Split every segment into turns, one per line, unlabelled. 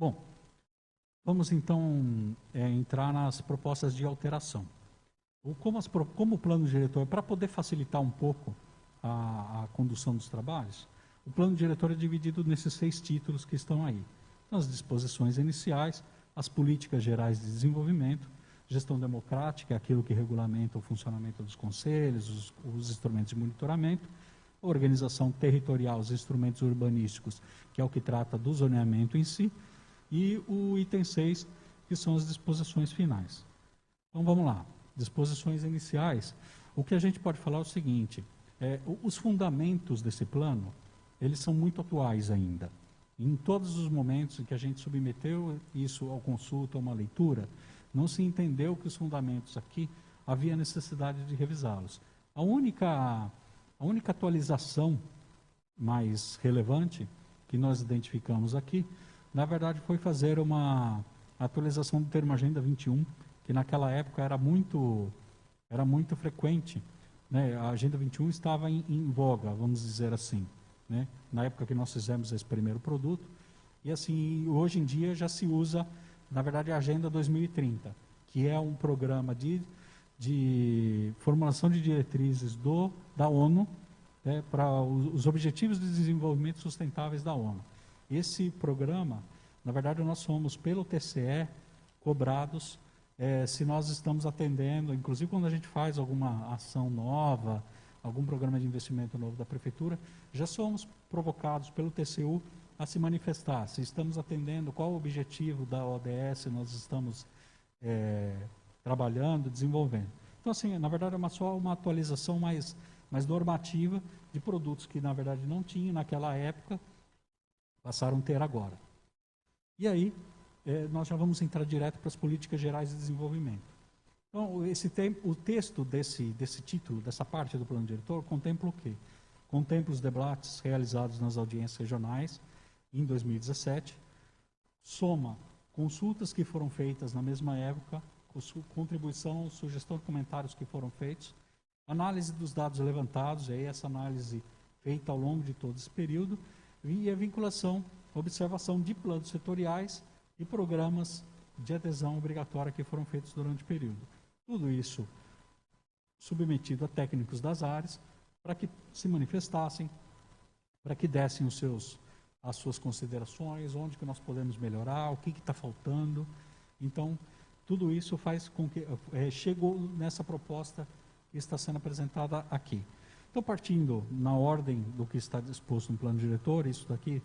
Bom, vamos então entrar nas propostas de alteração. Como o plano diretor, para poder facilitar um pouco a condução dos trabalhos, o plano diretor é dividido nesses 6 títulos que estão aí. Então, as disposições iniciais, as políticas gerais de desenvolvimento, gestão democrática, aquilo que regulamenta o funcionamento dos conselhos, os instrumentos de monitoramento, a organização territorial, os instrumentos urbanísticos, que é o que trata do zoneamento em si, e o item 6, que são as disposições finais. Então, vamos lá. Disposições iniciais. O que a gente pode falar é o seguinte, os fundamentos desse plano, eles são muito atuais ainda. Em todos os momentos em que a gente submeteu isso ao consulta, a uma leitura, não se entendeu que os fundamentos aqui havia necessidade de revisá-los. A única atualização mais relevante que nós identificamos aqui, na verdade, foi fazer uma atualização do termo Agenda 21, que naquela época era muito frequente, né? A Agenda 21 estava em voga, vamos dizer assim, né? Na época que nós fizemos esse primeiro produto, e assim, hoje em dia já se usa, na verdade, a Agenda 2030, que é um programa de formulação de diretrizes da ONU, né, para os Objetivos de Desenvolvimento Sustentáveis da ONU. Esse programa, na verdade, nós somos, pelo TCE, cobrados se nós estamos atendendo, inclusive quando a gente faz alguma ação nova, algum programa de investimento novo da Prefeitura, já somos provocados pelo TCU a se manifestar, se estamos atendendo, qual o objetivo da ODS nós estamos trabalhando, desenvolvendo. Então, assim, na verdade, é só uma atualização mais normativa de produtos que, na verdade, não tinham naquela época, passaram a ter agora. E aí, nós já vamos entrar direto para as políticas gerais de desenvolvimento. Então, o texto desse título, dessa parte do plano diretor, contempla o quê? Contempla os debates realizados nas audiências regionais em 2017, soma consultas que foram feitas na mesma época, contribuição, sugestão de comentários que foram feitos, análise dos dados levantados, e aí essa análise feita ao longo de todo esse período, e a vinculação, observação de planos setoriais e programas de adesão obrigatória que foram feitos durante o período. Tudo isso submetido a técnicos das áreas para que se manifestassem, para que dessem as suas considerações, onde que nós podemos melhorar, o que está faltando. Então, tudo isso faz com que chegou nessa proposta que está sendo apresentada aqui. Então, partindo na ordem do que está disposto no plano diretor, isso daqui,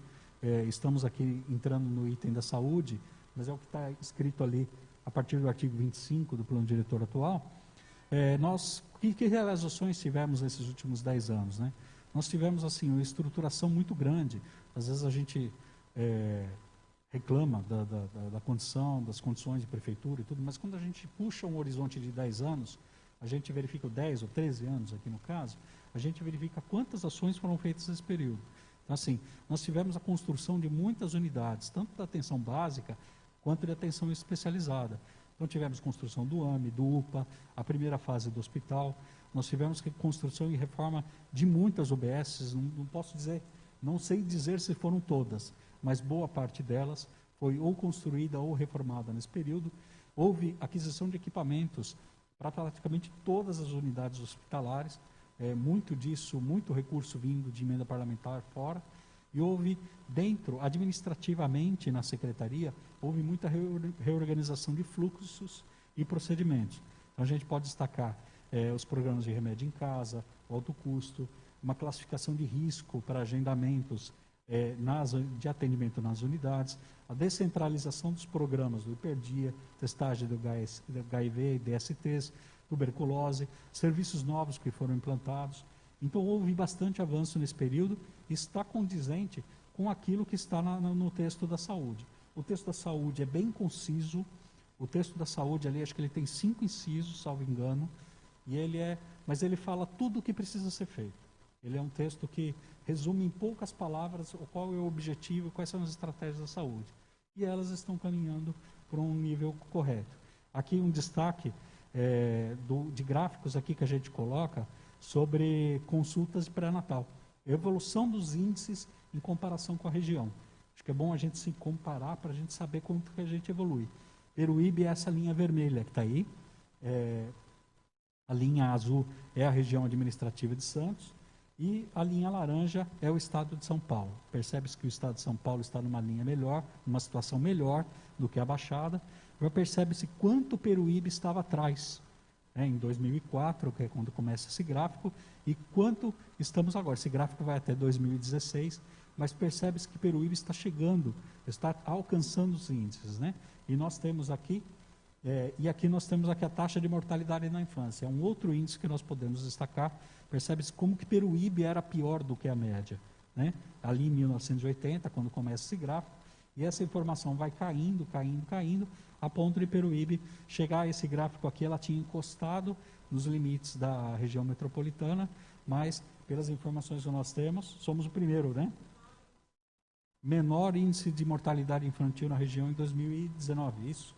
estamos aqui entrando no item da saúde, mas é o que está escrito ali a partir do artigo 25 do plano diretor atual. Que realizações tivemos nesses últimos 10 anos, né? Nós tivemos assim uma estruturação muito grande. Às vezes a gente reclama da condição, das condições de prefeitura e tudo, mas quando a gente puxa um horizonte de 10 anos, a gente verifica 10 ou 13 anos aqui no caso, a gente verifica quantas ações foram feitas nesse período. Então, assim, nós tivemos a construção de muitas unidades, tanto da atenção básica quanto de atenção especializada. Então, tivemos construção do AME, do UPA, a primeira fase do hospital. Nós tivemos construção e reforma de muitas UBSs, não posso dizer, não sei dizer se foram todas, mas boa parte delas foi ou construída ou reformada nesse período. Houve aquisição de equipamentos para praticamente todas as unidades hospitalares, muito disso, muito recurso vindo de emenda parlamentar fora, e houve dentro, administrativamente na secretaria, houve muita reorganização de fluxos e procedimentos. Então a gente pode destacar os programas de remédio em casa, o alto custo, uma classificação de risco para agendamentos de atendimento nas unidades, a descentralização dos programas do hiperdia, testagem do HIV e DSTs, tuberculose, serviços novos que foram implantados. Então, houve bastante avanço nesse período e está condizente com aquilo que está no texto da saúde. O texto da saúde é bem conciso, o texto da saúde ali, acho que ele tem 5 incisos, salvo engano, mas ele fala tudo o que precisa ser feito. Ele é um texto que resume em poucas palavras qual é o objetivo, quais são as estratégias da saúde. E elas estão caminhando para um nível correto. Aqui um destaque de gráficos aqui que a gente coloca sobre consultas de pré-natal. Evolução dos índices em comparação com a região. Acho que é bom a gente se comparar para a gente saber como que a gente evolui. Peruíbe é essa linha vermelha que está aí. A linha azul é a região administrativa de Santos e a linha laranja é o estado de São Paulo. Percebe-se que o estado de São Paulo está numa linha melhor, numa situação melhor do que a Baixada. Já percebe-se quanto Peruíbe estava atrás, em 2004, que é quando começa esse gráfico, e quanto estamos agora. Esse gráfico vai até 2016, mas percebe-se que Peruíbe está chegando, está alcançando os índices, né? E nós temos aqui, aqui nós temos aqui a taxa de mortalidade na infância. É um outro índice que nós podemos destacar. Percebe-se como que Peruíbe era pior do que a média, né? Ali em 1980, quando começa esse gráfico, e essa informação vai caindo, caindo, caindo, a ponto de Peruíbe chegar a esse gráfico aqui. Ela tinha encostado nos limites da região metropolitana, mas pelas informações que nós temos, somos o primeiro, né? Menor índice de mortalidade infantil na região em 2019, isso?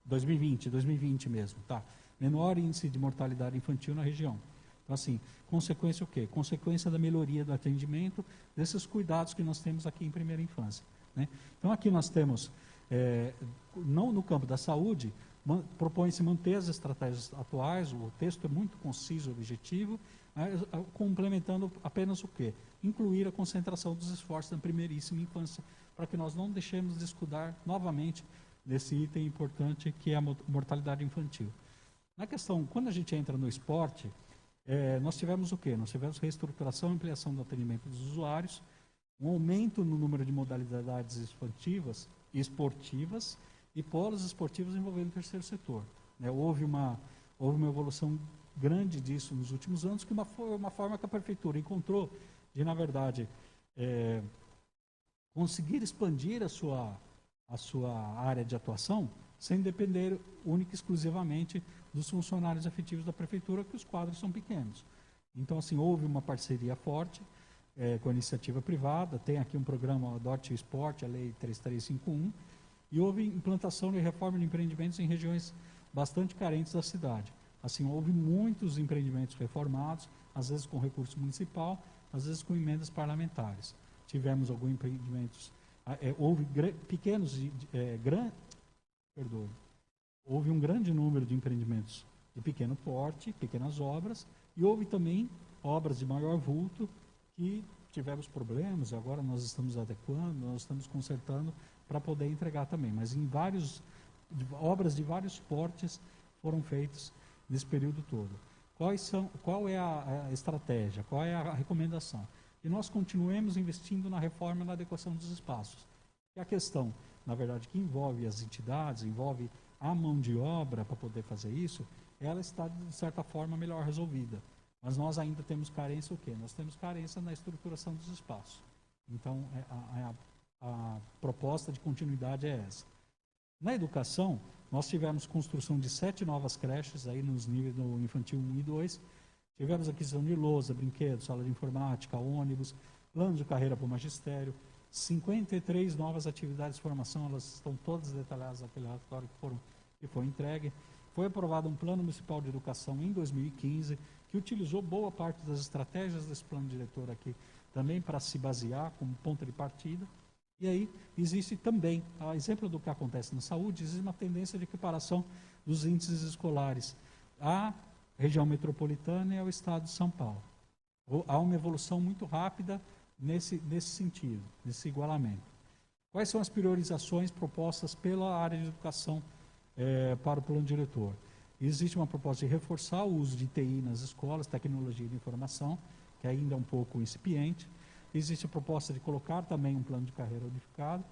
2020 mesmo, tá? Menor índice de mortalidade infantil na região. Então, assim, consequência o quê? Consequência da melhoria do atendimento, desses cuidados que nós temos aqui em primeira infância, né? Então, aqui nós temos, não no campo da saúde, propõe-se manter as estratégias atuais, o texto é muito conciso e objetivo, complementando apenas o quê? Incluir a concentração dos esforços na primeiríssima infância, para que nós não deixemos de estudar novamente desse item importante que é a mortalidade infantil. Na questão, quando a gente entra no esporte, nós tivemos o quê? Nós tivemos reestruturação e ampliação do atendimento dos usuários, um aumento no número de modalidades esportivas e polos esportivos envolvendo o terceiro setor, né? Houve uma evolução grande disso nos últimos anos, que foi uma forma que a prefeitura encontrou de, na verdade, conseguir expandir a sua área de atuação sem depender única e exclusivamente dos funcionários efetivos da prefeitura, que os quadros são pequenos. Então, assim, houve uma parceria forte com a iniciativa privada, tem aqui um programa Adote o Esporte, a Lei 3351, e houve implantação de reforma de empreendimentos em regiões bastante carentes da cidade. Assim, houve muitos empreendimentos reformados, às vezes com recurso municipal, às vezes com emendas parlamentares. Tivemos alguns empreendimentos, houve houve um grande número de empreendimentos de pequeno porte, pequenas obras, e houve também obras de maior vulto que tivemos problemas, agora nós estamos adequando, nós estamos consertando para poder entregar também. Mas obras de vários portes foram feitas nesse período todo. Qual é a estratégia? Qual é a recomendação? E nós continuemos investindo na reforma e na adequação dos espaços. E a questão, na verdade, que envolve as entidades, envolve a mão de obra para poder fazer isso, ela está, de certa forma, melhor resolvida. Mas nós ainda temos carência o quê? Nós temos carência na estruturação dos espaços. Então, a proposta de continuidade é essa. Na educação, nós tivemos construção de 7 novas creches aí nos níveis do infantil 1 e 2. Tivemos aquisição de lousa, brinquedos, sala de informática, ônibus, plano de carreira para o magistério, 53 novas atividades de formação, elas estão todas detalhadas naquele relatório que foi entregue. Foi aprovado um plano municipal de educação em 2015, que utilizou boa parte das estratégias desse plano diretor aqui, também para se basear como ponto de partida. E aí existe também, a exemplo do que acontece na saúde, existe uma tendência de equiparação dos índices escolares à região metropolitana e ao estado de São Paulo. Há uma evolução muito rápida nesse sentido, nesse igualamento. Quais são as priorizações propostas pela área de educação para o plano diretor? Existe uma proposta de reforçar o uso de TI nas escolas, tecnologia de informação, que ainda é um pouco incipiente. Existe a proposta de colocar também um plano de carreira unificado.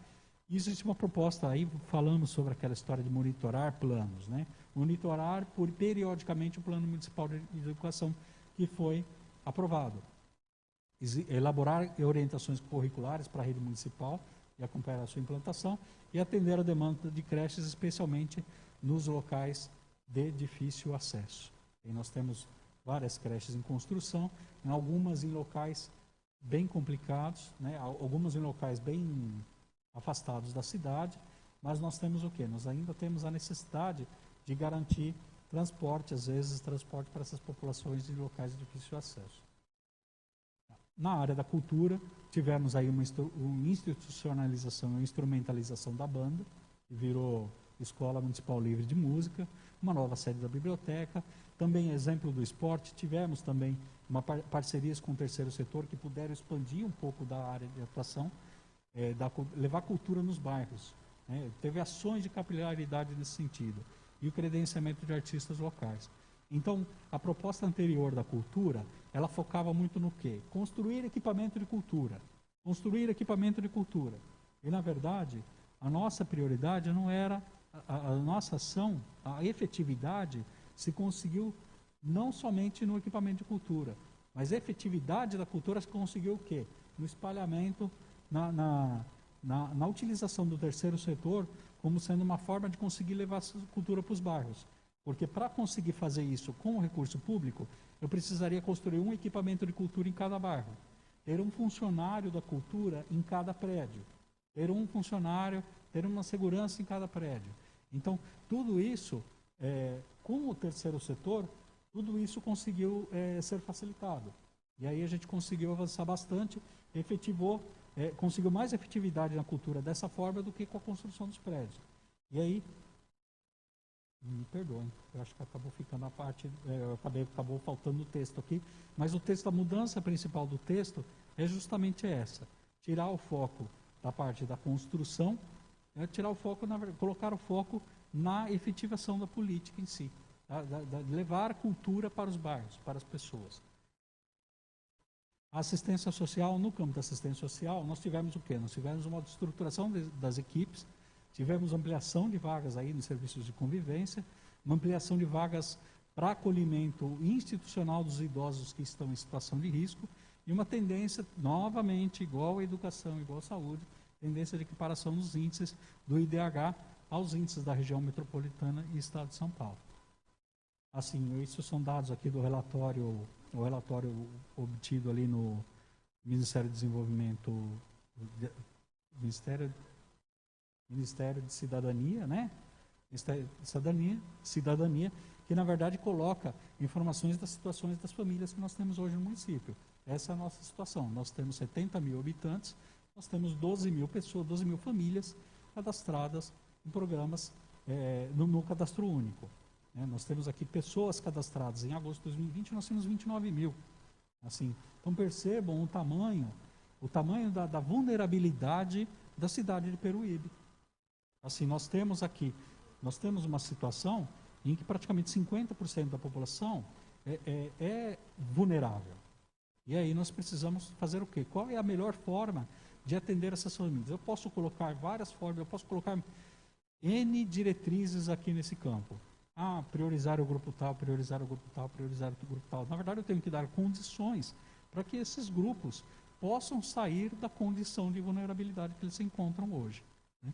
E existe uma proposta, aí falamos sobre aquela história de monitorar planos, né? Monitorar periodicamente o plano municipal de educação que foi aprovado. Elaborar orientações curriculares para a rede municipal e acompanhar a sua implantação e atender a demanda de creches, especialmente nos locais de difícil acesso. E nós temos várias creches em construção, algumas em locais bem complicados, né? Algumas em locais bem afastados da cidade, mas nós temos o quê? Nós ainda temos a necessidade de garantir transporte, às vezes transporte para essas populações de locais de difícil acesso. Na área da cultura, tivemos aí uma institucionalização, uma instrumentalização da banda, que virou Escola Municipal Livre de Música, uma nova sede da biblioteca. Também, exemplo do esporte, tivemos também parcerias com o terceiro setor que puderam expandir um pouco da área de atuação, levar cultura nos bairros. Né? Teve ações de capilaridade nesse sentido. E o credenciamento de artistas locais. Então, a proposta anterior da cultura, ela focava muito no quê? Construir equipamento de cultura. Construir equipamento de cultura. E, na verdade, a nossa prioridade não era a nossa ação, a efetividade se conseguiu não somente no equipamento de cultura, mas a efetividade da cultura se conseguiu o quê? No espalhamento, na utilização do terceiro setor como sendo uma forma de conseguir levar essa cultura para os bairros. Porque para conseguir fazer isso com o recurso público, eu precisaria construir um equipamento de cultura em cada bairro, ter um funcionário da cultura em cada prédio, ter um funcionário, ter uma segurança em cada prédio. Então, tudo isso, com o terceiro setor, tudo isso conseguiu ser facilitado. E aí a gente conseguiu avançar bastante, conseguiu mais efetividade na cultura dessa forma do que com a construção dos prédios. E aí, me perdoem, eu acho que acabou ficando a parte, acabou faltando o texto aqui, mas o texto, a mudança principal do texto é justamente essa, tirar o foco da parte da construção, tirar o foco, colocar o foco na efetivação da política em si, levar a cultura para os bairros, para as pessoas. A assistência social, no campo da assistência social, nós tivemos o quê? Nós tivemos uma estruturação das equipes, tivemos ampliação de vagas aí nos serviços de convivência, uma ampliação de vagas para acolhimento institucional dos idosos que estão em situação de risco e uma tendência, novamente, igual à educação, igual à saúde, tendência de equiparação dos índices do IDH aos índices da região metropolitana e Estado de São Paulo. Assim, isso são dados aqui do relatório, o relatório obtido ali no Ministério de Desenvolvimento, Ministério de Cidadania, né? Ministério de Cidadania, que na verdade coloca informações das situações das famílias que nós temos hoje no município. Essa é a nossa situação. Nós temos 70 mil habitantes, nós temos 12 mil pessoas, 12 mil famílias cadastradas em programas no cadastro único. Nós temos aqui pessoas cadastradas. Em agosto de 2020 nós temos 29 mil. Assim, então percebam o tamanho da vulnerabilidade da cidade de Peruíbe. Assim, nós temos uma situação em que praticamente 50% da população é vulnerável. E aí nós precisamos fazer o quê? Qual é a melhor forma de atender essas famílias? Eu posso colocar várias formas, eu posso colocar N diretrizes aqui nesse campo. Priorizar o grupo tal, priorizar o grupo tal, priorizar o grupo tal. Na verdade, eu tenho que dar condições para que esses grupos possam sair da condição de vulnerabilidade que eles se encontram hoje. Né?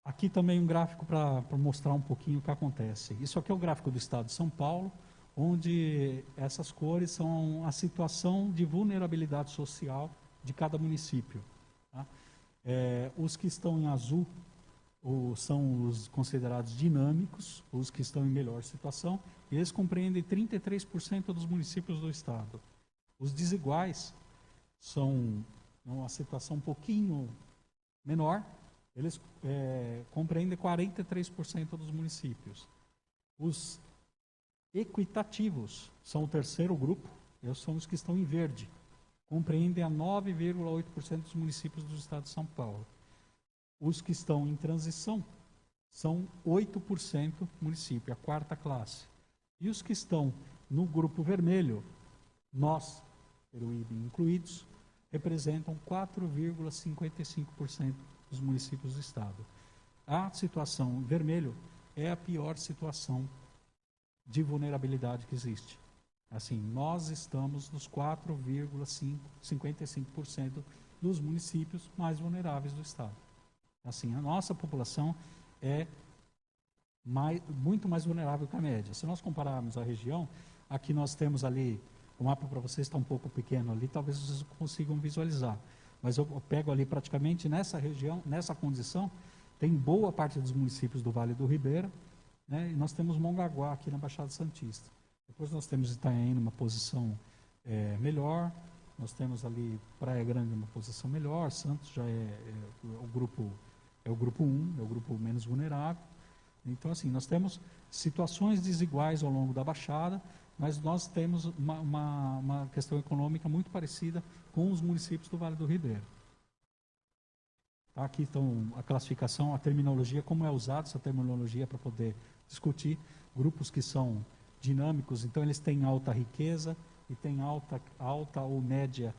Aqui também um gráfico para mostrar um pouquinho o que acontece. Isso aqui é o gráfico do Estado de São Paulo, onde essas cores são a situação de vulnerabilidade social de cada município. Tá? Os que estão em azul são os considerados dinâmicos, os que estão em melhor situação, e eles compreendem 33% dos municípios do estado. Os desiguais são uma situação um pouquinho menor, eles compreendem 43% dos municípios. Os equitativos são o terceiro grupo, eles são os que estão em verde, compreendem a 9,8% dos municípios do estado de São Paulo. Os que estão em transição são 8% município, a quarta classe. E os que estão no grupo vermelho, nós, Peruíbe incluídos, representam 4,55% dos municípios do estado. A situação vermelho é a pior situação de vulnerabilidade que existe. Assim, nós estamos nos 4,55% dos municípios mais vulneráveis do estado. Assim, a nossa população é muito mais vulnerável que a média. Se nós compararmos a região, aqui nós temos ali, o mapa para vocês está um pouco pequeno ali, talvez vocês consigam visualizar. Mas eu pego ali praticamente nessa região, nessa condição, tem boa parte dos municípios do Vale do Ribeira, né, e nós temos Mongaguá aqui na Baixada Santista. Depois nós temos Itanhaém numa posição melhor. Nós temos ali Praia Grande uma posição melhor, Santos já o grupo 1, é o grupo menos vulnerável. Então, assim, nós temos situações desiguais ao longo da Baixada, mas nós temos uma questão econômica muito parecida com os municípios do Vale do Ribeiro. Tá, aqui estão a classificação, a terminologia, como é usada essa terminologia para poder discutir. Grupos que são dinâmicos, então eles têm alta riqueza e têm alta ou média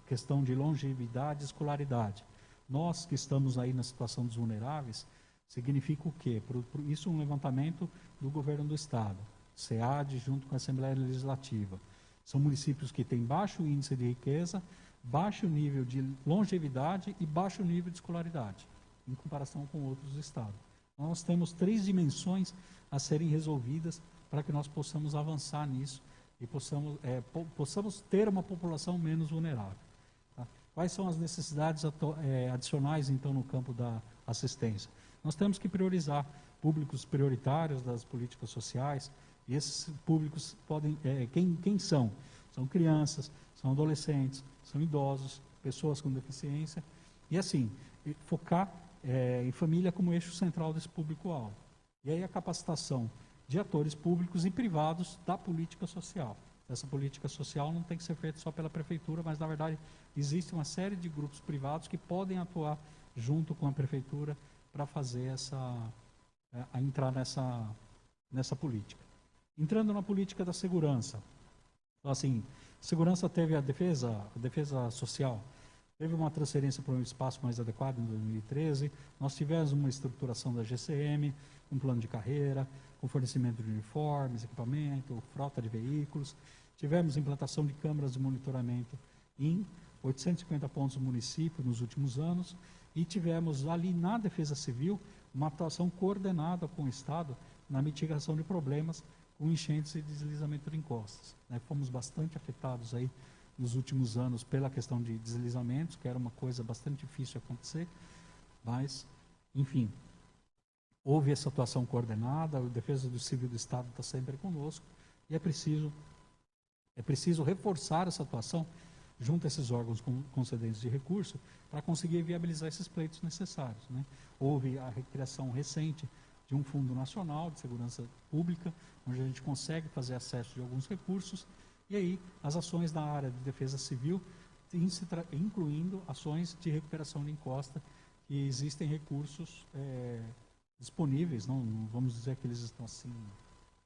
questão de longevidade e escolaridade. Nós que estamos aí na situação dos vulneráveis, significa o quê? Isso é um levantamento do governo do Estado, SEAD, junto com a Assembleia Legislativa. São municípios que têm baixo índice de riqueza, baixo nível de longevidade e baixo nível de escolaridade, em comparação com outros estados. Nós temos 3 dimensões a serem resolvidas para que nós possamos avançar nisso e possamos ter uma população menos vulnerável. Tá? Quais são as necessidades adicionais, então, no campo da assistência? Nós temos que priorizar públicos prioritários das políticas sociais, e esses públicos podem... quem são? São crianças, são adolescentes, são idosos, pessoas com deficiência, e assim, focar em família como eixo central desse público-alvo. E aí a capacitação de atores públicos e privados da política social. Essa política social não tem que ser feita só pela prefeitura, mas na verdade existe uma série de grupos privados que podem atuar junto com a prefeitura para fazer entrar nessa política. Entrando na política da segurança. Então, assim, segurança teve a defesa social, teve uma transferência para um espaço mais adequado em 2013, nós tivemos uma estruturação da GCM, um plano de carreira, com fornecimento de uniformes, equipamento, frota de veículos, tivemos implantação de câmeras de monitoramento em 850 pontos do município nos últimos anos, e tivemos ali na Defesa Civil uma atuação coordenada com o Estado na mitigação de problemas com enchentes e deslizamento de encostas. Fomos bastante afetados aí nos últimos anos pela questão de deslizamentos, que era uma coisa bastante difícil de acontecer, mas, enfim, houve essa atuação coordenada, a Defesa Civil do Estado está sempre conosco, e é preciso reforçar essa atuação junto a esses órgãos concedentes de recurso para conseguir viabilizar esses pleitos necessários. Houve a recriação recente de um Fundo Nacional de Segurança Pública, onde a gente consegue fazer acesso de alguns recursos, e aí as ações na área de defesa civil, incluindo ações de recuperação de encosta, que existem recursos disponíveis, não vamos dizer que eles estão assim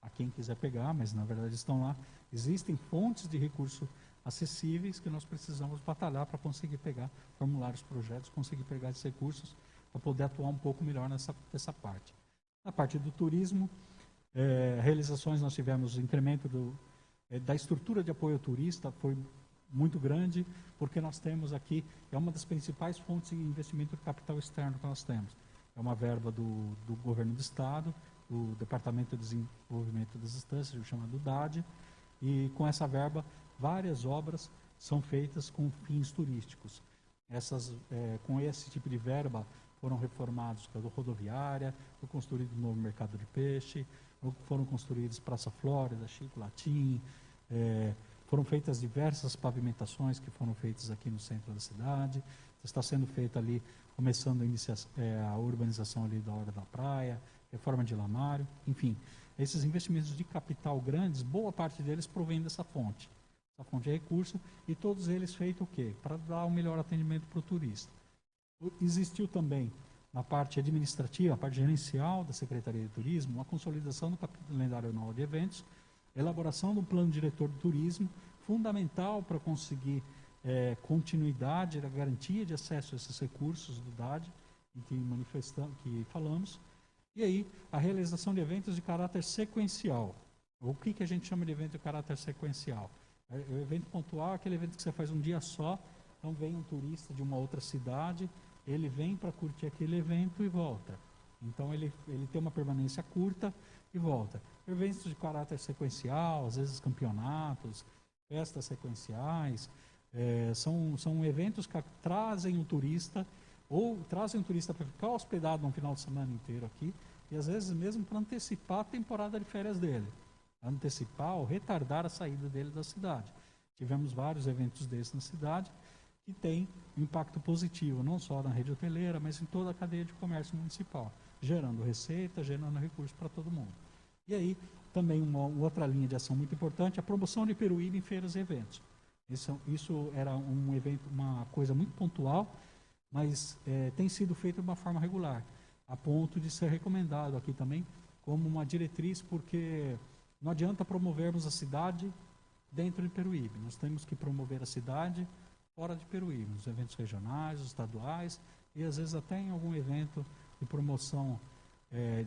a quem quiser pegar, mas na verdade estão lá. Existem fontes de recurso acessíveis que nós precisamos batalhar para conseguir pegar, formular os projetos, conseguir pegar esses recursos para poder atuar um pouco melhor nessa parte. Na parte do turismo, realizações, nós tivemos incremento da estrutura de apoio ao turista, foi muito grande, porque nós temos aqui, é uma das principais fontes de investimento de capital externo que nós temos. É uma verba do governo do Estado, do Departamento de Desenvolvimento das Instâncias, chamado DAD, e com essa verba, várias obras são feitas com fins turísticos. Com esse tipo de verba, foram reformados a rodoviária, foi construído um novo mercado de peixe, foram construídos Praça Flórida, Chico Latim, foram feitas diversas pavimentações que foram feitas aqui no centro da cidade, está sendo feita ali, começando a urbanização ali da Hora da Praia, reforma de Lamário, enfim, esses investimentos de capital grandes, boa parte deles provém dessa fonte. Essa fonte de recurso, e todos eles feitos o quê? Para dar um melhor atendimento para o turista. Existiu também, na parte administrativa, a parte gerencial da Secretaria de Turismo, uma consolidação do calendário anual de eventos, elaboração do plano diretor de turismo, fundamental para conseguir continuidade, a garantia de acesso a esses recursos do DAD, em que falamos, e aí a realização de eventos de caráter sequencial. O que a gente chama de evento de caráter sequencial? O evento pontual é aquele evento que você faz um dia só, então vem um turista de uma outra cidade, ele vem para curtir aquele evento e volta. Então ele tem uma permanência curta e volta. Eventos de caráter sequencial, às vezes campeonatos, festas sequenciais, são eventos que trazem o turista, ou trazem o turista para ficar hospedado um final de semana inteiro aqui, e às vezes mesmo para antecipar a temporada de férias dele. antecipar ou retardar a saída dele da cidade. Tivemos vários eventos desses na cidade que têm impacto positivo, não só na rede hoteleira, mas em toda a cadeia de comércio municipal, gerando receita, gerando recursos para todo mundo. E aí, também uma outra linha de ação muito importante, a promoção de Peruíbe em feiras e eventos. Isso era um evento, uma coisa muito pontual, mas tem sido feito de uma forma regular, a ponto de ser recomendado aqui também como uma diretriz, porque não adianta promovermos a cidade dentro de Peruíbe, nós temos que promover a cidade fora de Peruíbe, nos eventos regionais, estaduais, e às vezes até em algum evento de promoção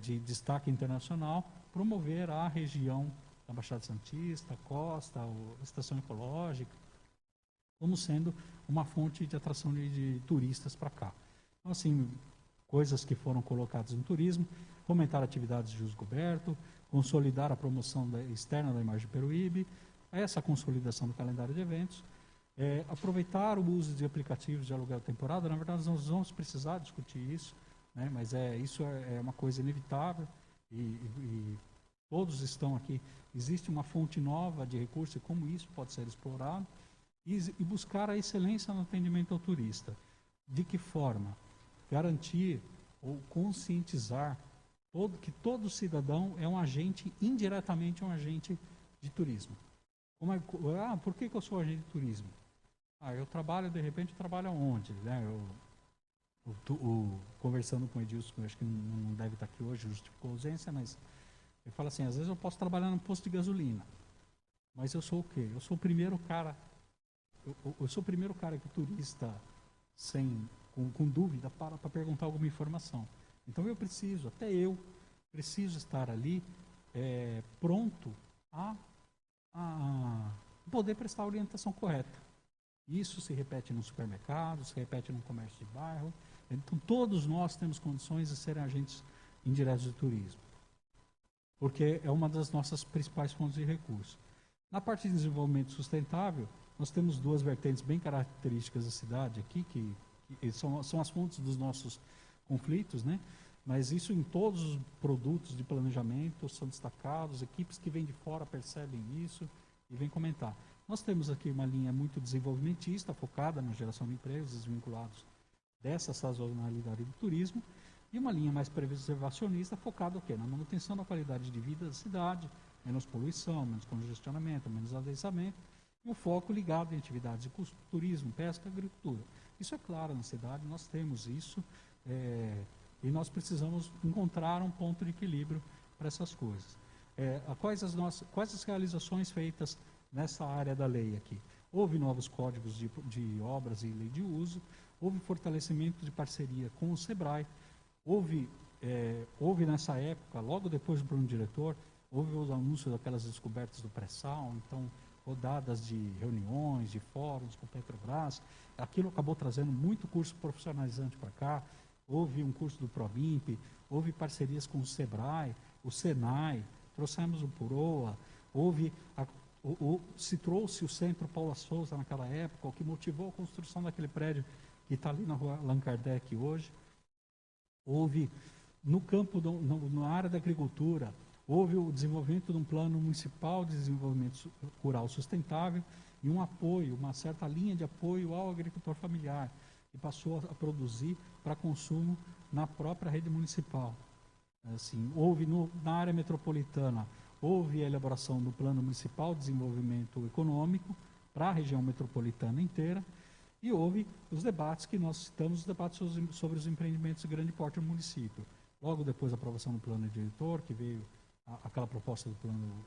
de destaque internacional, promover a região da Baixada Santista, a costa, a estação ecológica, como sendo uma fonte de atração de turistas para cá. Então, assim, coisas que foram colocadas no turismo, fomentar atividades de uso coberto, consolidar a promoção externa da imagem de Peruíbe, essa consolidação do calendário de eventos, aproveitar o uso de aplicativos de aluguel temporário. Na verdade, nós vamos precisar discutir isso, né? Mas isso é uma coisa inevitável e todos estão aqui. Existe uma fonte nova de recursos e como isso pode ser explorado e buscar a excelência no atendimento ao turista. De que forma? Garantir ou conscientizar que todo cidadão é um agente, indiretamente um agente de turismo. Por que eu sou agente de turismo? Eu trabalho, de repente, eu trabalho onde? Né? Conversando com o Edilson, eu acho que não deve estar aqui hoje, justificou a ausência, mas ele fala assim, às vezes eu posso trabalhar num posto de gasolina, mas eu sou o quê? Eu sou o primeiro cara, eu sou o primeiro cara que o turista, com dúvida, para perguntar alguma informação. Então até eu preciso estar ali pronto a poder prestar a orientação correta. Isso se repete no supermercado, se repete no comércio de bairro. Então, todos nós temos condições de serem agentes indiretos de turismo, porque é uma das nossas principais fontes de recursos. Na parte de desenvolvimento sustentável, nós temos duas vertentes bem características da cidade aqui, que são as fontes dos nossos conflitos, né? Mas isso em todos os produtos de planejamento são destacados, equipes que vêm de fora percebem isso e vêm comentar. Nós temos aqui uma linha muito desenvolvimentista, focada na geração de empregos desvinculados dessa sazonalidade do turismo, e uma linha mais preservacionista, focada na manutenção da qualidade de vida da cidade, menos poluição, menos congestionamento, menos adensamento, e um foco ligado em atividades de turismo, pesca e agricultura. Isso é claro na cidade, nós temos isso, e nós precisamos encontrar um ponto de equilíbrio para essas coisas. Quais as realizações feitas nessa área da lei aqui? Houve novos códigos de obras e lei de uso, houve fortalecimento de parceria com o SEBRAE, houve nessa época, logo depois do plano diretor, houve os anúncios daquelas descobertas do pré-sal, então rodadas de reuniões, de fóruns com Petrobras, aquilo acabou trazendo muito curso profissionalizante para cá, houve um curso do PROBIMP, houve parcerias com o SEBRAE, o SENAI, trouxemos o PUROA, se trouxe o Centro Paula Souza naquela época, o que motivou a construção daquele prédio que está ali na rua Allan Kardec hoje. Houve, no campo, na área da agricultura, houve o desenvolvimento de um plano municipal de desenvolvimento rural sustentável e um apoio, uma certa linha de apoio ao agricultor familiar, que passou a produzir para consumo na própria rede municipal. Assim, houve na área metropolitana, houve a elaboração do Plano Municipal de Desenvolvimento Econômico para a região metropolitana inteira, e houve os debates que nós citamos, os debates sobre os empreendimentos de grande porte no município. Logo depois da aprovação do plano diretor, que veio aquela proposta do plano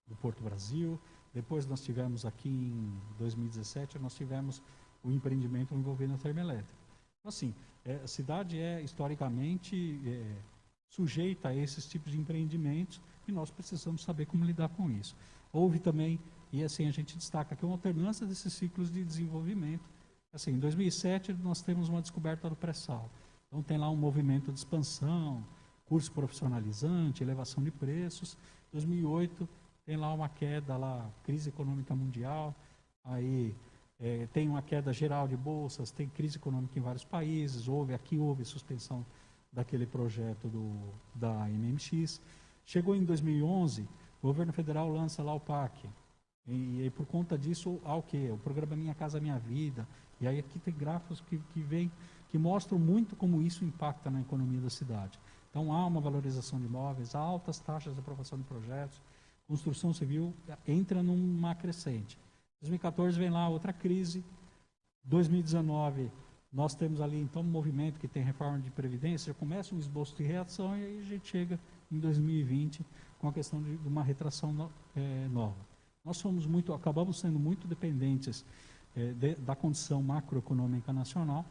do Porto Brasil, depois nós tivemos aqui em 2017, nós tivemos o empreendimento envolvendo a termoelétrica. Então, assim, a cidade é historicamente sujeita a esses tipos de empreendimentos e nós precisamos saber como lidar com isso. Houve também, e assim a gente destaca aqui, uma alternância desses ciclos de desenvolvimento. Assim, em 2007 nós temos uma descoberta do pré-sal. Então tem lá um movimento de expansão, curso profissionalizante, elevação de preços. Em 2008 tem lá uma queda, crise econômica mundial, aí tem uma queda geral de bolsas, tem crise econômica em vários países, houve suspensão daquele projeto da MMX. Chegou em 2011, O governo federal lança lá o PAC. E por conta disso, há o quê? O programa Minha Casa Minha Vida. E aí aqui tem gráficos que mostram muito como isso impacta na economia da cidade. Então há uma valorização de imóveis, há altas taxas de aprovação de projetos, construção civil entra numa crescente. 2014 vem lá outra crise, 2019 nós temos ali então um movimento que tem reforma de previdência, já começa um esboço de reação e aí a gente chega em 2020 com a questão de uma retração nova. Nós acabamos sendo muito dependentes da condição macroeconômica nacional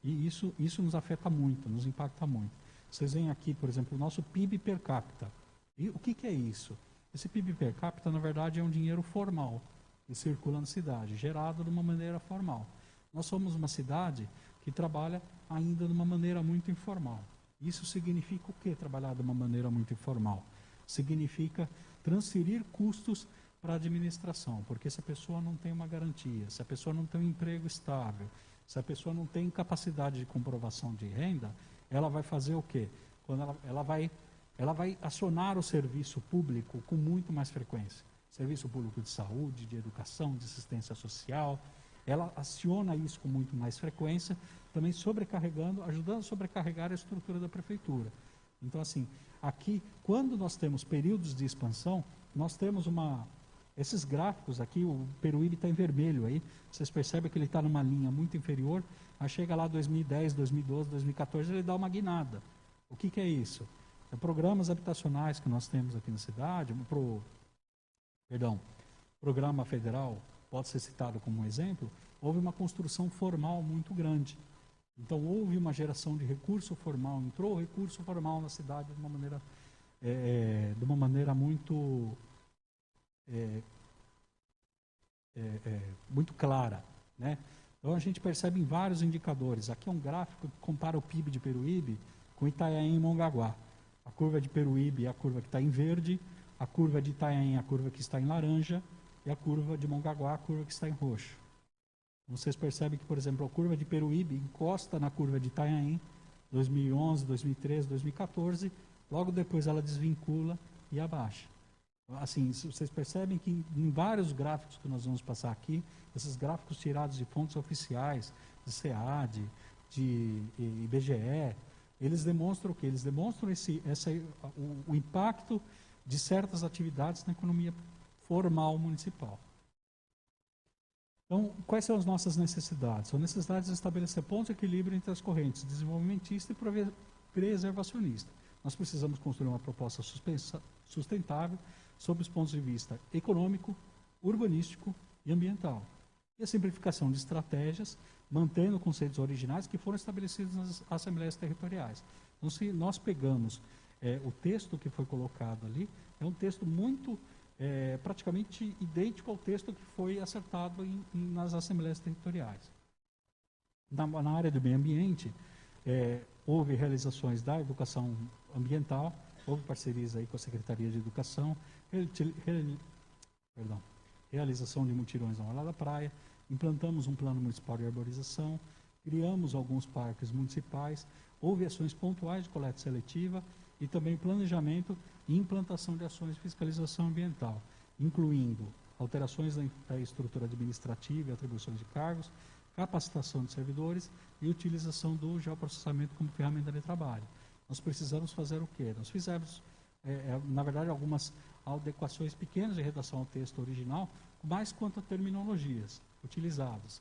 e isso nos afeta muito, nos impacta muito. Vocês veem aqui, por exemplo, o nosso PIB per capita. E o que é isso? Esse PIB per capita, na verdade, é um dinheiro formal que circula na cidade, gerado de uma maneira formal. Nós somos uma cidade que trabalha ainda de uma maneira muito informal. Isso significa o quê, trabalhar de uma maneira muito informal? Significa transferir custos para a administração, porque se a pessoa não tem uma garantia, se a pessoa não tem um emprego estável, se a pessoa não tem capacidade de comprovação de renda, ela vai fazer o quê? Quando ela vai acionar o serviço público com muito mais frequência. Serviço público de saúde, de educação, de assistência social. Ela aciona isso com muito mais frequência, também ajudando a sobrecarregar a estrutura da prefeitura. Então, assim, aqui, quando nós temos períodos de expansão, nós temos esses gráficos aqui, o Peruíbe está em vermelho aí, vocês percebem que ele está numa linha muito inferior, aí chega lá 2010, 2012, 2014, ele dá uma guinada. O que é isso? É programas habitacionais que nós temos aqui na cidade, programa federal, pode ser citado como um exemplo, houve uma construção formal muito grande. Então, houve uma geração de recurso formal, entrou recurso formal na cidade de uma maneira muito muito clara, né? Então a gente percebe em vários indicadores. Aqui é um gráfico que compara o PIB de Peruíbe com Itanhaém e Mongaguá. A curva de Peruíbe é a curva que está em verde, a curva de Itanhaém é a curva que está em laranja e a curva de Mongaguá é a curva que está em roxo. Vocês percebem que, por exemplo, a curva de Peruíbe encosta na curva de Itanhaém, 2011, 2013, 2014, logo depois ela desvincula e abaixa. Assim, vocês percebem que em vários gráficos que nós vamos passar aqui, esses gráficos tirados de fontes oficiais, de SEAD, de IBGE, eles demonstram o quê? Eles demonstram o impacto de certas atividades na economia formal municipal. Então, quais são as nossas necessidades? São necessidades de estabelecer pontos de equilíbrio entre as correntes desenvolvimentista e preservacionista. Nós precisamos construir uma proposta sustentável sob os pontos de vista econômico, urbanístico e ambiental. E a simplificação de estratégias, mantendo conceitos originais que foram estabelecidos nas assembleias territoriais. Então, se nós pegamos o texto que foi colocado ali, é um texto muito, praticamente idêntico ao texto que foi acertado nas assembleias territoriais. Na área do meio ambiente, houve realizações da educação ambiental, houve parcerias aí com a Secretaria de Educação, realização de mutirões na Orla da Praia, implantamos um plano municipal de arborização, criamos alguns parques municipais, houve ações pontuais de coleta seletiva e também planejamento e implantação de ações de fiscalização ambiental, incluindo alterações da estrutura administrativa e atribuições de cargos, capacitação de servidores e utilização do geoprocessamento como ferramenta de trabalho. Nós precisamos fazer o quê? Nós fizemos, na verdade, algumas adequações pequenas de redação ao texto original, mais quanto a terminologias utilizadas.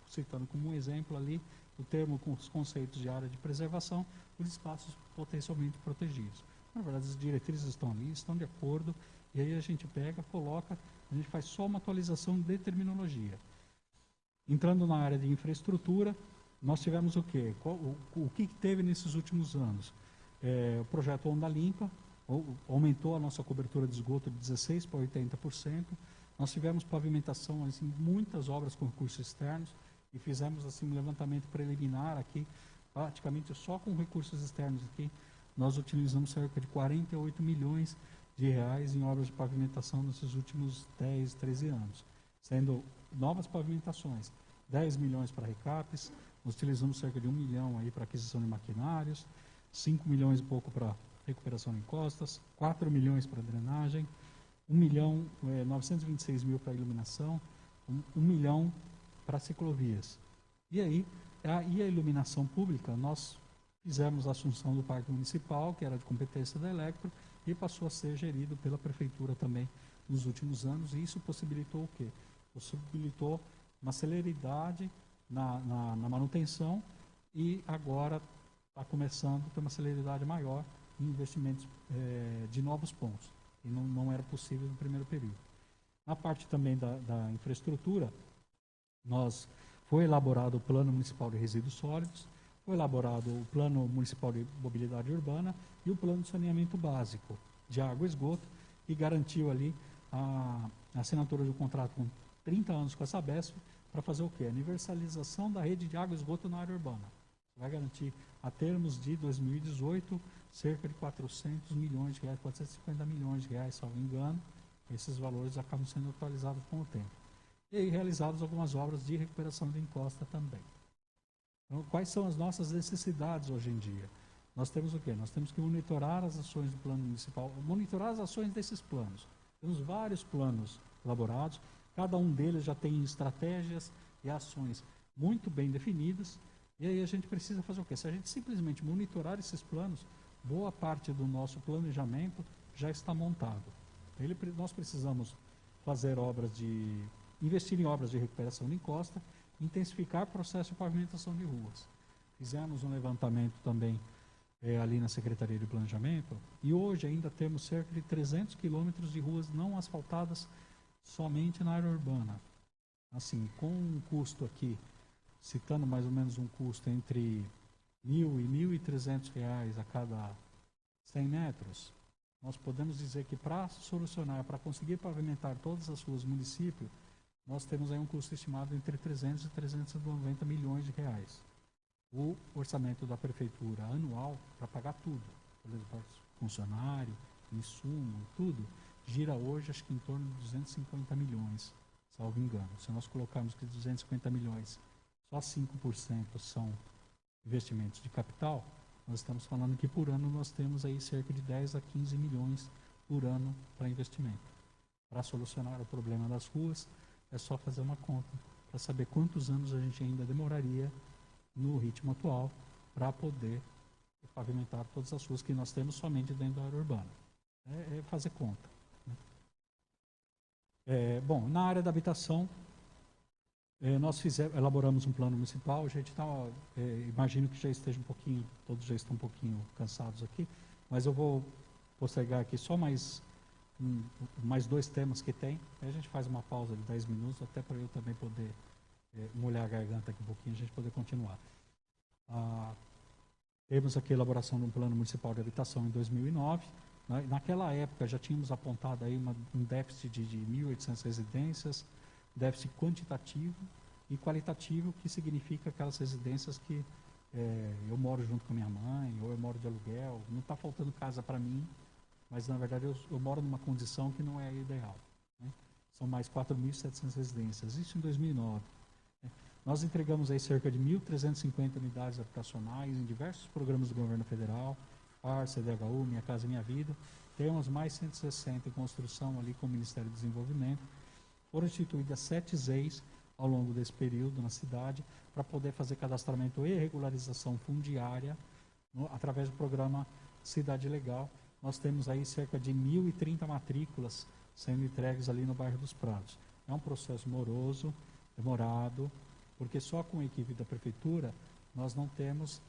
Citando como um exemplo ali o termo com os conceitos de área de preservação dos espaços potencialmente protegidos. Na verdade, as diretrizes estão ali, estão de acordo, e aí a gente pega, coloca, a gente faz só uma atualização de terminologia. Entrando na área de infraestrutura, nós tivemos o quê? O que teve nesses últimos anos? O projeto Onda Limpa aumentou a nossa cobertura de esgoto de 16% para 80%. Nós tivemos pavimentação, assim, muitas obras com recursos externos e fizemos assim, um levantamento preliminar aqui, praticamente só com recursos externos aqui. Nós utilizamos cerca de 48 milhões de reais em obras de pavimentação nesses últimos 10, 13 anos, sendo novas pavimentações, 10 milhões para recapes, nós utilizamos cerca de 1 milhão aí para aquisição de maquinários, 5 milhões e pouco para recuperação de encostas, 4 milhões para drenagem, 926 mil para iluminação, 1 milhão para ciclovias. E aí, a iluminação pública, nós fizemos a assunção do Parque Municipal, que era de competência da Electro, e passou a ser gerido pela Prefeitura também nos últimos anos, e isso possibilitou o quê? Possibilitou uma celeridade na manutenção, e agora está começando a ter uma celeridade maior em investimentos de novos pontos, que não era possível no primeiro período. Na parte também da infraestrutura, foi elaborado o Plano Municipal de Resíduos Sólidos, foi elaborado o Plano Municipal de Mobilidade Urbana e o Plano de Saneamento Básico de Água e Esgoto, e garantiu ali a assinatura do contrato com 30 anos com a Sabesp para fazer o quê? A universalização da rede de água e esgoto na área urbana. Vai garantir, a termos de 2018, cerca de 400 milhões de reais, 450 milhões de reais, salvo engano. Esses valores acabam sendo atualizados com o tempo. E aí realizadas algumas obras de recuperação de encosta também. Então, quais são as nossas necessidades hoje em dia? Nós temos o quê? Nós temos que monitorar as ações do plano municipal, monitorar as ações desses planos. Temos vários planos elaborados, cada um deles já tem estratégias e ações muito bem definidas, e aí a gente precisa fazer o quê? Se a gente simplesmente monitorar esses planos, boa parte do nosso planejamento já está montado. Nós precisamos investir em obras de recuperação de encosta, intensificar o processo de pavimentação de ruas. Fizemos um levantamento também ali na Secretaria de Planejamento, e hoje ainda temos cerca de 300 quilômetros de ruas não asfaltadas somente na área urbana. Assim, com um custo aqui, citando mais ou menos um custo entre R$1.000 e R$1.300 a cada 100 metros, nós podemos dizer que para solucionar, para conseguir pavimentar todas as ruas do município, nós temos aí um custo estimado entre 300 e 390 milhões de reais. O orçamento da prefeitura anual, para pagar tudo, funcionário, insumo, tudo, gira hoje acho que em torno de 250 milhões, salvo engano. Se nós colocarmos que 250 milhões, só 5% são investimentos de capital, nós estamos falando que por ano nós temos aí cerca de 10 a 15 milhões por ano para investimento. Para solucionar o problema das ruas, é só fazer uma conta para saber quantos anos a gente ainda demoraria no ritmo atual para poder pavimentar todas as ruas que nós temos somente dentro da área urbana. É fazer conta. Né? Bom, na área da habitação, nós elaboramos um plano municipal. A gente imagino que já esteja todos já estão um pouquinho cansados aqui, mas eu vou postergar aqui só mais 2 temas que tem. Aí a gente faz uma pausa de 10 minutos, até para eu também poder molhar a garganta aqui um pouquinho, a gente poder continuar. Temos aqui a elaboração de um plano municipal de habitação em 2009. Né? Naquela época já tínhamos apontado aí um déficit de 1.800 residências, déficit quantitativo e qualitativo, que significa aquelas residências que eu moro junto com a minha mãe, ou eu moro de aluguel, não está faltando casa para mim, mas na verdade eu moro numa condição que não é ideal. Né? São mais 4.700 residências, isso em 2009. Nós entregamos aí cerca de 1.350 unidades habitacionais em diversos programas do governo federal, FAR, CDHU, Minha Casa Minha Vida. Temos mais 160 em construção ali com o Ministério do Desenvolvimento. Foram instituídas 7 ZEIs ao longo desse período na cidade para poder fazer cadastramento e regularização fundiária através do programa Cidade Legal. Nós temos aí cerca de 1.030 matrículas sendo entregues ali no bairro dos Prados. É um processo moroso, demorado, porque só com a equipe da prefeitura nós não temos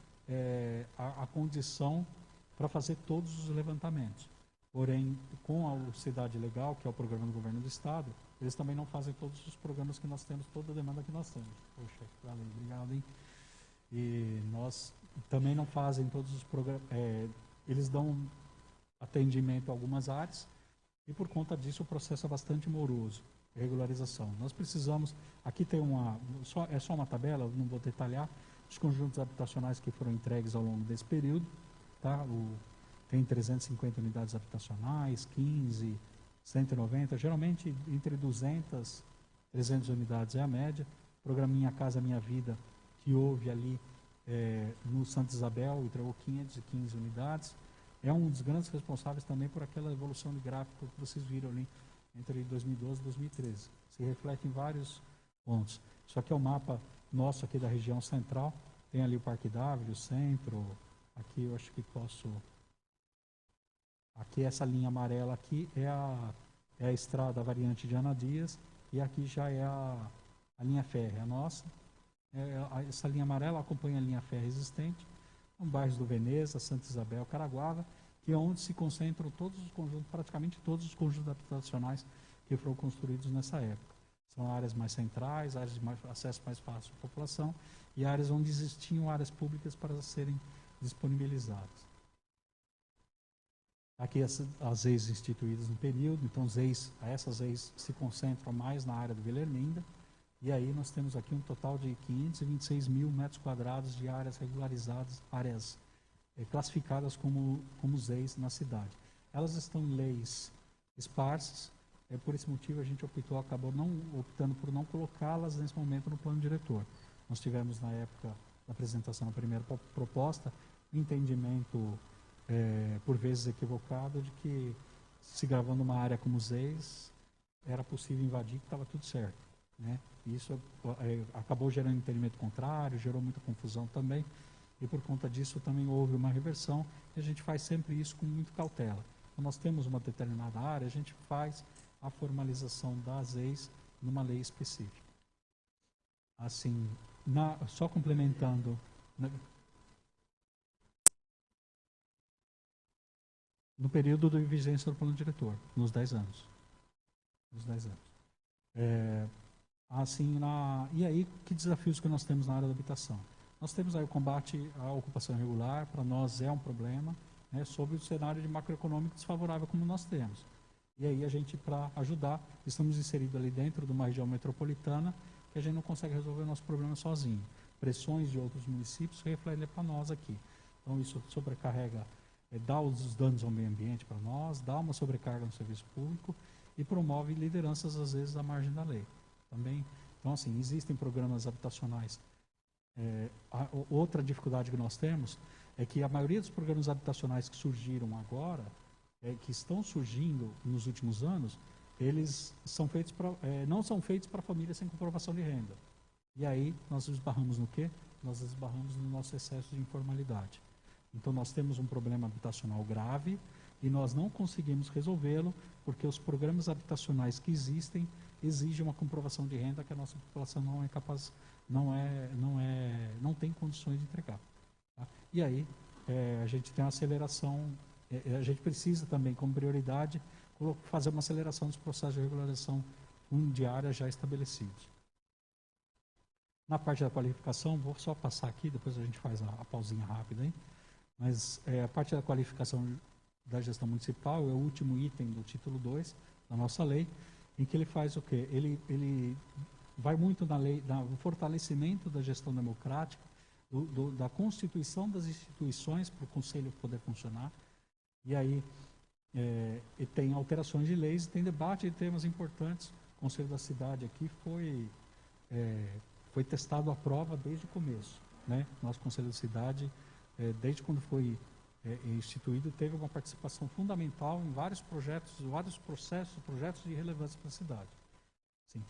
a condição para fazer todos os levantamentos. Porém, com a Cidade Legal, que é o programa do governo do estado, eles também não fazem todos os programas que nós temos, toda a demanda que nós temos. Poxa, valeu, obrigado, hein? E nós também não fazem todos os programas, eles dão atendimento a algumas áreas, e por conta disso o processo é bastante moroso. Regularização. Nós precisamos, aqui tem só uma tabela, não vou detalhar, os conjuntos habitacionais que foram entregues ao longo desse período, tá? Tem 350 unidades habitacionais, 15, 190, geralmente entre 200 e 300 unidades é a média. Programa Minha Casa Minha Vida, que houve ali no Santa Isabel, entregou 515 unidades. É um dos grandes responsáveis também por aquela evolução de gráfico que vocês viram ali entre 2012 e 2013. Se reflete em vários pontos. Isso aqui é o mapa nosso aqui da região central. Tem ali o Parque Dávila, o centro. Aqui eu acho que posso... Aqui essa linha amarela aqui é a estrada, a variante de Ana Dias. E aqui já é a linha férrea nossa. Essa linha amarela acompanha a linha férrea existente. São bairros do Veneza, Santa Isabel, Caraguava, que é onde se concentram todos os conjuntos, praticamente todos os conjuntos habitacionais que foram construídos nessa época. São áreas mais centrais, áreas de acesso mais fácil à população e áreas onde existiam áreas públicas para serem disponibilizadas. Aqui as EIs instituídas no período, então essas EIs se concentram mais na área do Vila Erminda, e aí nós temos aqui um total de 526 mil metros quadrados de áreas regularizadas, áreas classificadas como EIs na cidade. Elas estão em leis esparsas, por esse motivo a gente acabou optando por não colocá-las nesse momento no plano diretor. Nós tivemos na época da apresentação da primeira proposta, entendimento por vezes equivocado de que se gravando uma área como EIs era possível invadir, que estava tudo certo, né? Isso acabou gerando entendimento contrário, gerou muita confusão também, e por conta disso também houve uma reversão, e a gente faz sempre isso com muita cautela. Quando nós temos uma determinada área, a gente faz a formalização das EIs numa lei específica. Assim, só complementando... No período de vigência do plano diretor, nos 10 anos. Nos 10 anos. E aí, que desafios que nós temos na área da habitação? Nós temos aí o combate à ocupação irregular, para nós é um problema, né, sobre o cenário de macroeconômico desfavorável como nós temos. E aí a gente, para ajudar, estamos inseridos ali dentro de uma região metropolitana que a gente não consegue resolver o nosso problema sozinho. Pressões de outros municípios refletem para nós aqui. Então isso sobrecarrega, dá os danos ao meio ambiente para nós, dá uma sobrecarga no serviço público e promove lideranças, às vezes, à margem da lei. Também, então, assim, existem programas habitacionais. Outra dificuldade que nós temos é que a maioria dos programas habitacionais que surgiram agora, que estão surgindo nos últimos anos, eles são feitos não são feitos para famílias sem comprovação de renda. E aí nós esbarramos no quê? Nós esbarramos no nosso excesso de informalidade. Então nós temos um problema habitacional grave e nós não conseguimos resolvê-lo porque os programas habitacionais que existem exigem uma comprovação de renda que a nossa população não é capaz, não tem condições de entregar. Tá? E aí a gente tem uma aceleração, a gente precisa também, como prioridade, fazer uma aceleração dos processos de regularização fundiária já estabelecidos. Na parte da qualificação, vou só passar aqui, depois a gente faz a pausinha rápida, hein? Mas a parte da qualificação da gestão municipal é o último item do título 2 da nossa lei, em que ele faz o quê? Ele vai muito na lei, no fortalecimento da gestão democrática, da constituição das instituições para o Conselho poder funcionar, e aí e tem alterações de leis, tem debate de temas importantes. O Conselho da Cidade aqui foi testado à prova desde o começo, né? Nosso Conselho da Cidade, desde quando foi instituído, teve uma participação fundamental em vários projetos, vários projetos de relevância para a cidade. Sim.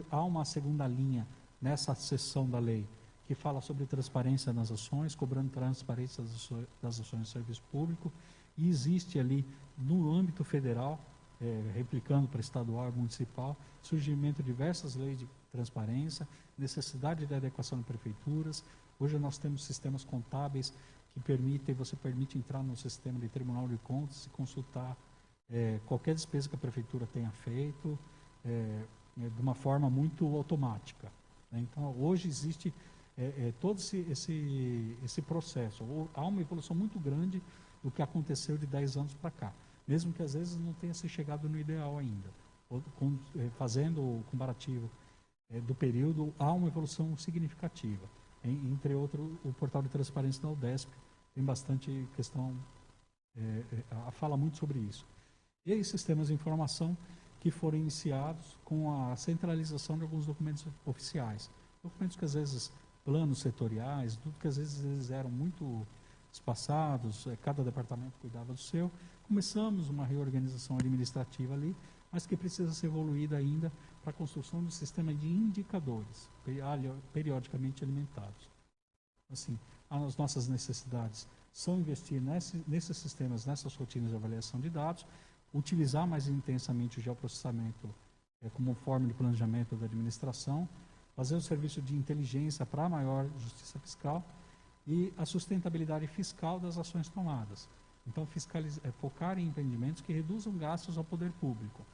Há uma segunda linha nessa seção da lei que fala sobre transparência nas ações, cobrando transparência das ações de serviço público, e existe ali, no âmbito federal, replicando para estadual e municipal, surgimento de diversas leis de transparência, necessidade de adequação de prefeituras. Hoje nós temos sistemas contábeis que você permite entrar no sistema de Tribunal de Contas e consultar qualquer despesa que a prefeitura tenha feito de uma forma muito automática, né? Então, hoje existe todo esse processo. Há uma evolução muito grande do que aconteceu de 10 anos para cá, mesmo que às vezes não tenha se chegado no ideal ainda. Fazendo o comparativo do período, há uma evolução significativa. Entre outros, o portal de transparência da UDESP tem bastante questão, fala muito sobre isso. E aí, sistemas de informação que foram iniciados com a centralização de alguns documentos oficiais. Documentos que às vezes, planos setoriais, tudo que às vezes eles eram muito espaçados, cada departamento cuidava do seu. Começamos uma reorganização administrativa ali, mas que precisa ser evoluída ainda para a construção de um sistema de indicadores, periodicamente alimentados. Assim, as nossas necessidades são investir nesses sistemas, nessas rotinas de avaliação de dados, utilizar mais intensamente o geoprocessamento como forma de planejamento da administração, fazer o serviço de inteligência para maior justiça fiscal e a sustentabilidade fiscal das ações tomadas. Então, focar em empreendimentos que reduzam gastos ao poder público.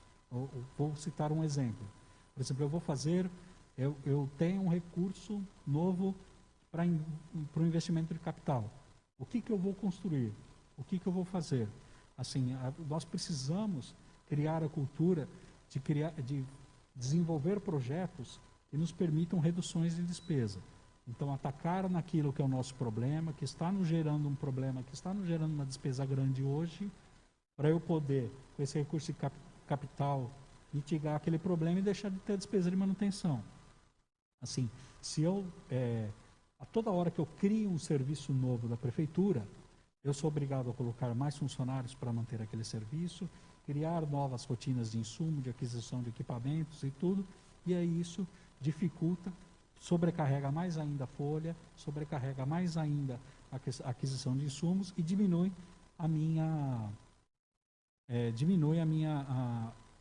Vou citar um exemplo. Por exemplo, eu tenho um recurso novo para o investimento de capital. O que eu vou construir? O que eu vou fazer? Assim, nós precisamos criar a cultura de desenvolver projetos que nos permitam reduções de despesa. Então, atacar naquilo que é o nosso problema, que está nos gerando um problema, que está nos gerando uma despesa grande hoje, para eu poder, com esse recurso de capital, mitigar aquele problema e deixar de ter despesa de manutenção. Assim, se a toda hora que eu crio um serviço novo da prefeitura, eu sou obrigado a colocar mais funcionários para manter aquele serviço, criar novas rotinas de insumo, de aquisição de equipamentos e tudo, e aí isso dificulta, sobrecarrega mais ainda a folha, sobrecarrega mais ainda a aquisição de insumos e diminui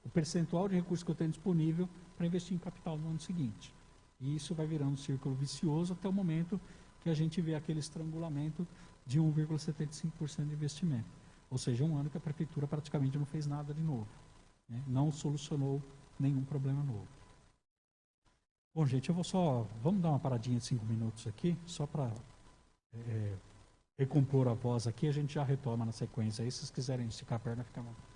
o percentual de recursos que eu tenho disponível para investir em capital no ano seguinte. E isso vai virando um círculo vicioso até o momento que a gente vê aquele estrangulamento de 1,75% de investimento. Ou seja, um ano que a prefeitura praticamente não fez nada de novo, né? Não solucionou nenhum problema novo. Bom, gente, vamos dar uma paradinha de 5 minutos aqui, só para recompor a voz aqui, a gente já retoma na sequência. Aí, se vocês quiserem esticar a perna, fica à vontade.